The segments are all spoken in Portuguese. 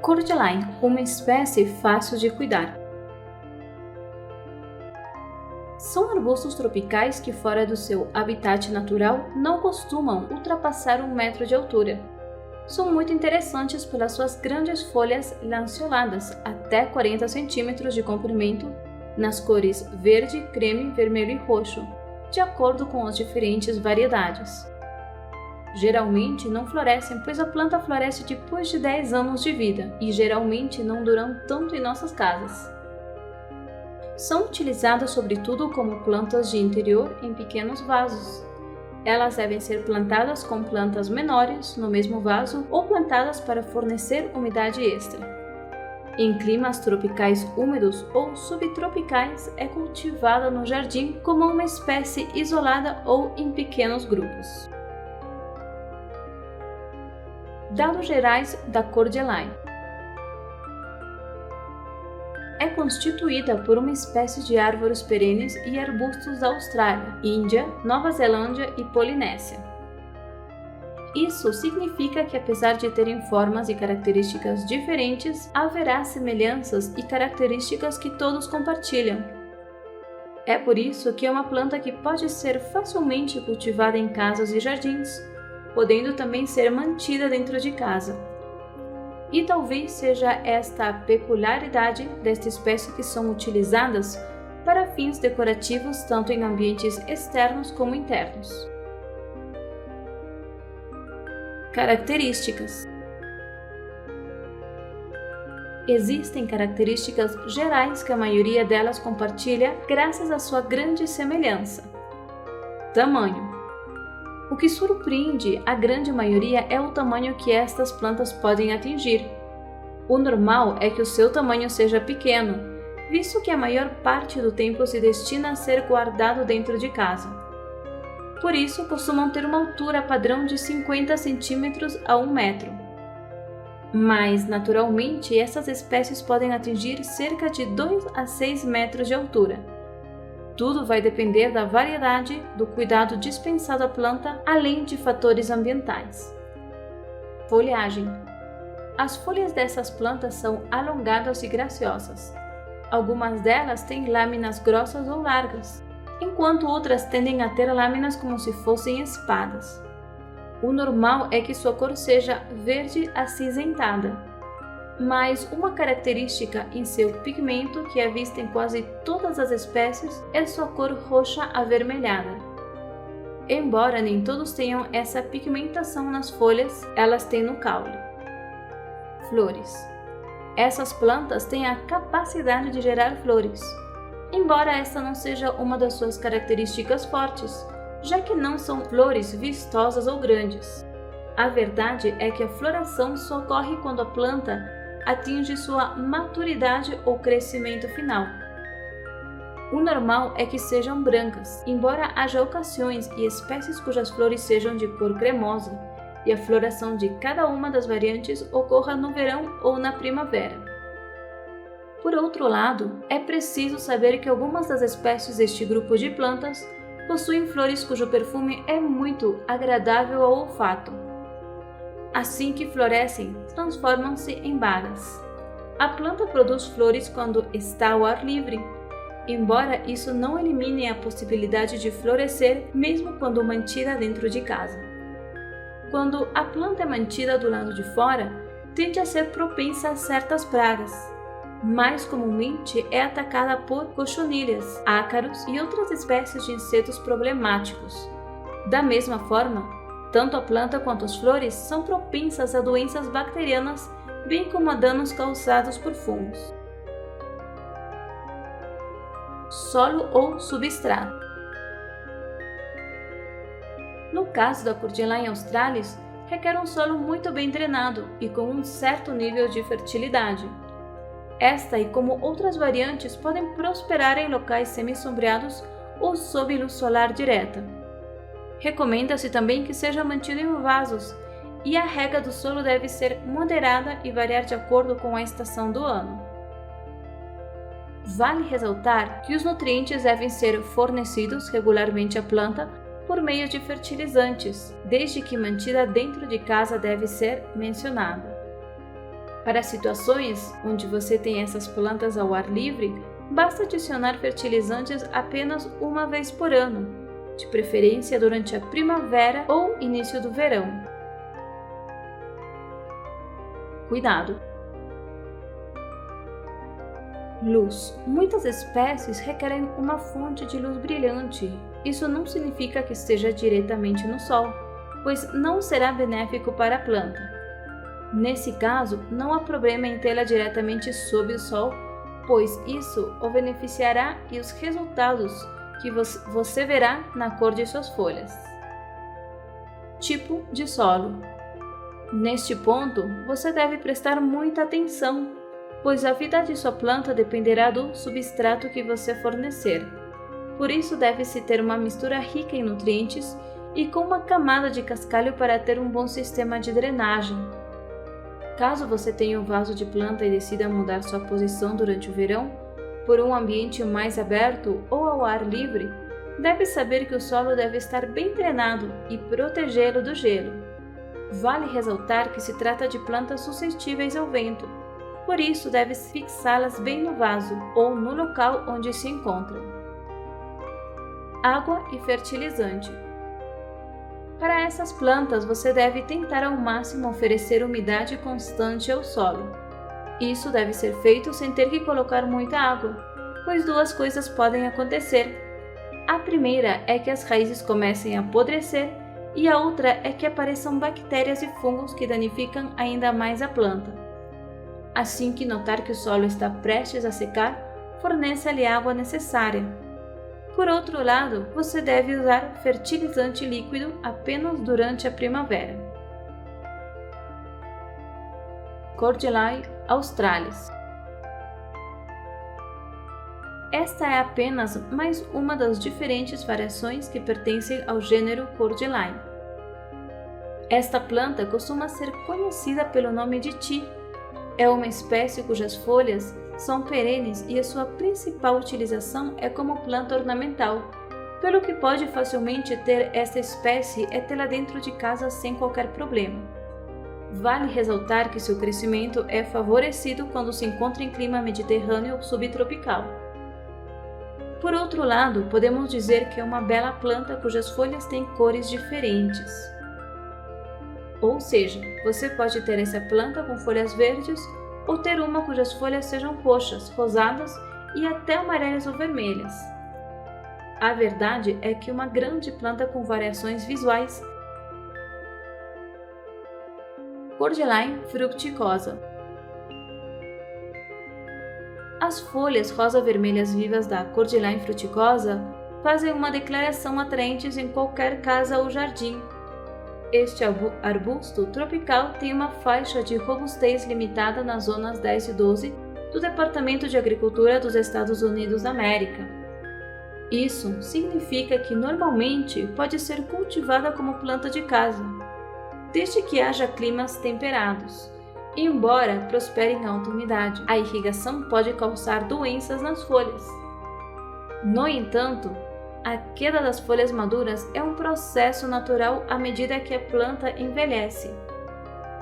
Cordyline, uma espécie fácil de cuidar. São arbustos tropicais que, fora do seu habitat natural, não costumam ultrapassar 1 metro de altura. São muito interessantes pelas suas grandes folhas lanceoladas, até 40 centímetros de comprimento, nas cores verde, creme, vermelho e roxo, de acordo com as diferentes variedades. Geralmente não florescem, pois a planta floresce depois de 10 anos de vida e geralmente não duram tanto em nossas casas. São utilizadas sobretudo como plantas de interior em pequenos vasos. Elas devem ser plantadas com plantas menores no mesmo vaso ou plantadas para fornecer umidade extra. Em climas tropicais úmidos ou subtropicais, é cultivada no jardim como uma espécie isolada ou em pequenos grupos. Dados gerais da Cordyline. É constituída por uma espécie de árvores perenes e arbustos da Austrália, Índia, Nova Zelândia e Polinésia. Isso significa que, apesar de terem formas e características diferentes, haverá semelhanças e características que todos compartilham. É por isso que é uma planta que pode ser facilmente cultivada em casas e jardins, podendo também ser mantida dentro de casa. E talvez seja esta a peculiaridade desta espécie que são utilizadas para fins decorativos tanto em ambientes externos como internos. Características. Existem características gerais que a maioria delas compartilha graças à sua grande semelhança. Tamanho. O que surpreende a grande maioria é o tamanho que estas plantas podem atingir. O normal é que o seu tamanho seja pequeno, visto que a maior parte do tempo se destina a ser guardado dentro de casa. Por isso, costumam ter uma altura padrão de 50 centímetros a 1 metro. Mas, naturalmente, essas espécies podem atingir cerca de 2 a 6 metros de altura. Tudo vai depender da variedade, do cuidado dispensado à planta, além de fatores ambientais. Folhagem. As folhas dessas plantas são alongadas e graciosas. Algumas delas têm lâminas grossas ou largas, enquanto outras tendem a ter lâminas como se fossem espadas. O normal é que sua cor seja verde acinzentada, mas uma característica em seu pigmento que é vista em quase todas as espécies é sua cor roxa avermelhada. Embora nem todos tenham essa pigmentação nas folhas, elas têm no caule. Flores. Essas plantas têm a capacidade de gerar flores, embora esta não seja uma das suas características fortes, já que não são flores vistosas ou grandes. A verdade é que a floração só ocorre quando a planta atinge sua maturidade ou crescimento final. O normal é que sejam brancas, embora haja ocasiões e espécies cujas flores sejam de cor cremosa, e a floração de cada uma das variantes ocorra no verão ou na primavera. Por outro lado, é preciso saber que algumas das espécies deste grupo de plantas possuem flores cujo perfume é muito agradável ao olfato. Assim que florescem, transformam-se em bagas. A planta produz flores quando está ao ar livre, embora isso não elimine a possibilidade de florescer mesmo quando mantida dentro de casa. Quando a planta é mantida do lado de fora, tende a ser propensa a certas pragas. Mais comumente é atacada por cochonilhas, ácaros e outras espécies de insetos problemáticos. Da mesma forma, tanto a planta quanto as flores são propensas a doenças bacterianas, bem como a danos causados por fungos. Solo ou substrato. No caso da Cordyline australis, requer um solo muito bem drenado e com um certo nível de fertilidade. Esta e como outras variantes podem prosperar em locais semi-sombreados ou sob luz solar direta. Recomenda-se também que seja mantido em vasos e a rega do solo deve ser moderada e variar de acordo com a estação do ano. Vale ressaltar que os nutrientes devem ser fornecidos regularmente à planta por meio de fertilizantes, desde que mantida dentro de casa deve ser mencionada. Para situações onde você tem essas plantas ao ar livre, basta adicionar fertilizantes apenas uma vez por ano, de preferência durante a primavera ou início do verão. Cuidado! Luz. Muitas espécies requerem uma fonte de luz brilhante. Isso não significa que esteja diretamente no sol, pois não será benéfico para a planta. Nesse caso, não há problema em tê-la diretamente sob o sol, pois isso o beneficiará e os resultados que você verá na cor de suas folhas. Tipo de solo. Neste ponto, você deve prestar muita atenção, pois a vida de sua planta dependerá do substrato que você fornecer. Por isso, deve-se ter uma mistura rica em nutrientes e com uma camada de cascalho para ter um bom sistema de drenagem. Caso você tenha um vaso de planta e decida mudar sua posição durante o verão, por um ambiente mais aberto ou ao ar livre, deve saber que o solo deve estar bem drenado e protegê-lo do gelo. Vale ressaltar que se trata de plantas suscetíveis ao vento, por isso deve-se fixá-las bem no vaso ou no local onde se encontram. Água e fertilizante. Para essas plantas, você deve tentar ao máximo oferecer umidade constante ao solo. Isso deve ser feito sem ter que colocar muita água, pois duas coisas podem acontecer. A primeira é que as raízes comecem a apodrecer e a outra é que apareçam bactérias e fungos que danificam ainda mais a planta. Assim que notar que o solo está prestes a secar, forneça-lhe a água necessária. Por outro lado, você deve usar fertilizante líquido apenas durante a primavera. Cordyceps australis. Esta é apenas mais uma das diferentes variações que pertencem ao gênero Cordyceps. Esta planta costuma ser conhecida pelo nome de ti. É uma espécie cujas folhas são perenes e a sua principal utilização é como planta ornamental, pelo que pode facilmente ter esta espécie e tê-la dentro de casa sem qualquer problema. Vale ressaltar que seu crescimento é favorecido quando se encontra em clima mediterrâneo ou subtropical. Por outro lado, podemos dizer que é uma bela planta cujas folhas têm cores diferentes. Ou seja, você pode ter essa planta com folhas verdes ou ter uma cujas folhas sejam roxas, rosadas e até amarelas ou vermelhas. A verdade é que uma grande planta com variações visuais. Cordyceps fruticosa. As folhas rosa-vermelhas vivas da Cordyceps fruticosa fazem uma declaração atraente em qualquer casa ou jardim. Este arbusto tropical tem uma faixa de robustez limitada nas zonas 10 e 12 do Departamento de Agricultura dos Estados Unidos da América. Isso significa que normalmente pode ser cultivada como planta de casa, desde que haja climas temperados. Embora prospere em alta umidade, a irrigação pode causar doenças nas folhas. No entanto, a queda das folhas maduras é um processo natural à medida que a planta envelhece.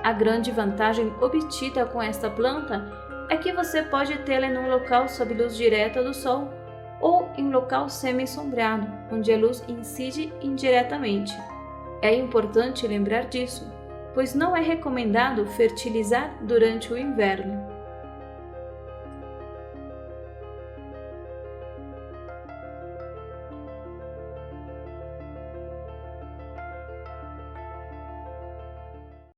A grande vantagem obtida com esta planta é que você pode tê-la em um local sob luz direta do sol ou em local semi-sombreado, onde a luz incide indiretamente. É importante lembrar disso, pois não é recomendado fertilizar durante o inverno.